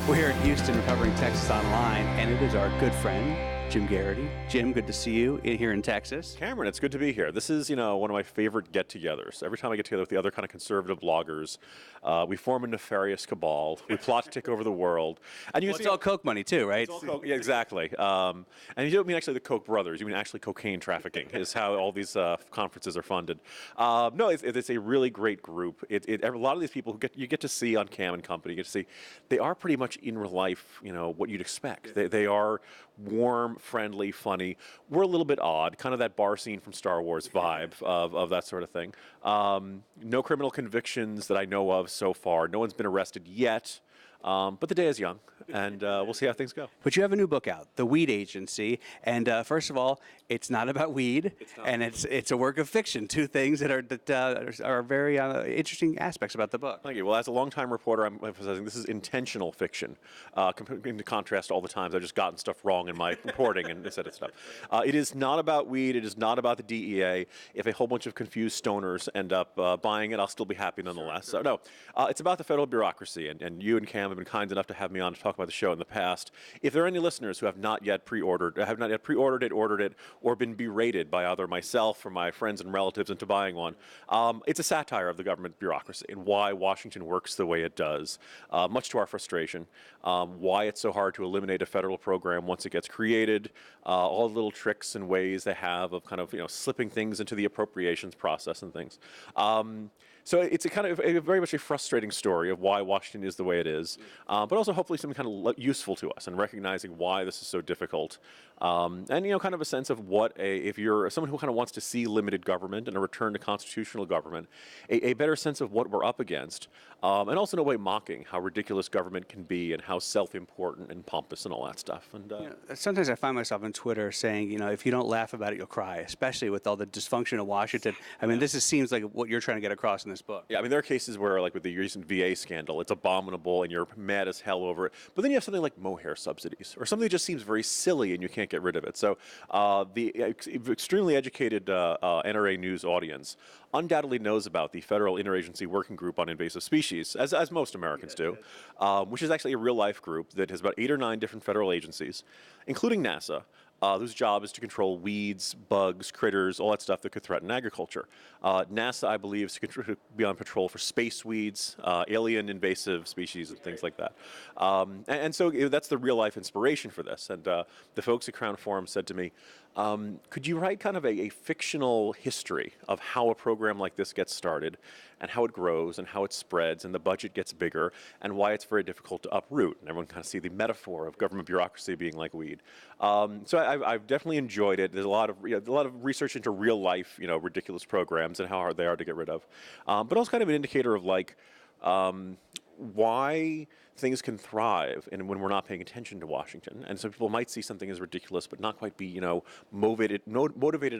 We're here in Houston covering Texas Online, and it is our good friend, Jim Geraghty. Jim, good to see you here in Texas. Cameron, it's good to be here. This is, one of my favorite get-togethers. Every time I get together with the other kind of conservative bloggers, we form a nefarious cabal. We plot to take over the world. And It's all Coke money, too, right? It's all Coke, yeah, exactly. And you don't mean actually the Koch brothers. You mean actually cocaine trafficking is how all these conferences are funded. No, it's a really great group. A lot of these people you get to see on Cam and Company, you get to see, they are pretty much in real life, what you'd expect. They are warm, friendly, funny. We're a little bit odd, kind of that bar scene from Star Wars vibe of that sort of thing. No criminal convictions that I know of so far. No one's been arrested yet. But the day is young, and we'll see how things go. But you have a new book out, The Weed Agency, and first of all, it's not about weed, and it's a work of fiction. Two things that are very interesting aspects about the book. Thank you. Well, as a longtime reporter, I'm emphasizing this is intentional fiction, in contrast to all the times I've just gotten stuff wrong in my reporting and this stuff. It is not about weed. It is not about the DEA. If a whole bunch of confused stoners end up buying it, I'll still be happy nonetheless. So no, it's about the federal bureaucracy, and you and Cam have been kind enough to have me on to talk about the show in the past. If there are any listeners who have not yet pre-ordered it, ordered it, or been berated by either myself or my friends and relatives into buying one, it's a satire of the government bureaucracy and why Washington works the way it does, much to our frustration, why it's so hard to eliminate a federal program once it gets created, all the little tricks and ways they have of kind of slipping things into the appropriations process and things. So it's a very much a frustrating story of why Washington is the way it is, but also hopefully something kind of useful to us and recognizing why this is so difficult, and kind of a sense of if you're someone who kind of wants to see limited government and a return to constitutional government, a better sense of what we're up against, and also in a way mocking how ridiculous government can be and how self-important and pompous and all that stuff. And sometimes I find myself on Twitter saying, if you don't laugh about it, you'll cry, especially with all the dysfunction of Washington. I mean, this seems like what you're trying to get across in this book. Yeah, I mean, there are cases where, like with the recent VA scandal, it's abominable and you're mad as hell over it. But then you have something like mohair subsidies or something that just seems very silly and you can't get rid of it. So the extremely educated NRA News audience undoubtedly knows about the Federal Interagency Working Group on Invasive Species, as most Americans do, which is actually a real-life group that has about 8 or 9 different federal agencies, including NASA, whose job is to control weeds, bugs, critters, all that stuff that could threaten agriculture. NASA, I believe, is to be on patrol for space weeds, alien invasive species, and things like that. And so that's the real-life inspiration for this. And the folks at Crown Forum said to me, could you write kind of a fictional history of how a program like this gets started and how it grows and how it spreads and the budget gets bigger and why it's very difficult to uproot? And everyone kind of see the metaphor of government bureaucracy being like weed. So I've definitely enjoyed it. There's a lot of research into real life, ridiculous programs and how hard they are to get rid of. But also kind of an indicator of like, why things can thrive and when we're not paying attention to Washington. And so people might see something as ridiculous but not quite be, motivated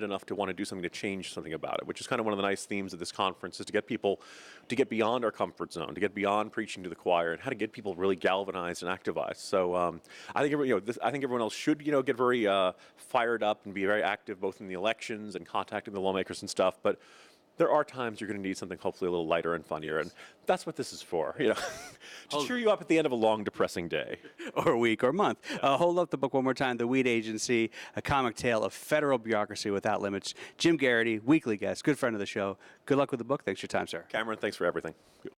enough to want to do something to change something about it, which is kind of one of the nice themes of this conference, is to get people to get beyond our comfort zone, to get beyond preaching to the choir, and how to get people really galvanized and activized. So I think everyone else should, get very fired up and be very active both in the elections and contacting the lawmakers and stuff. But there are times you're going to need something hopefully a little lighter and funnier, and that's what this is for, to cheer you up at the end of a long, depressing day. Or week or month. Hold up the book one more time, The Weed Agency, a comic tale of federal bureaucracy without limits. Jim Geraghty, weekly guest, good friend of the show. Good luck with the book. Thanks for your time, sir. Cameron, thanks for everything.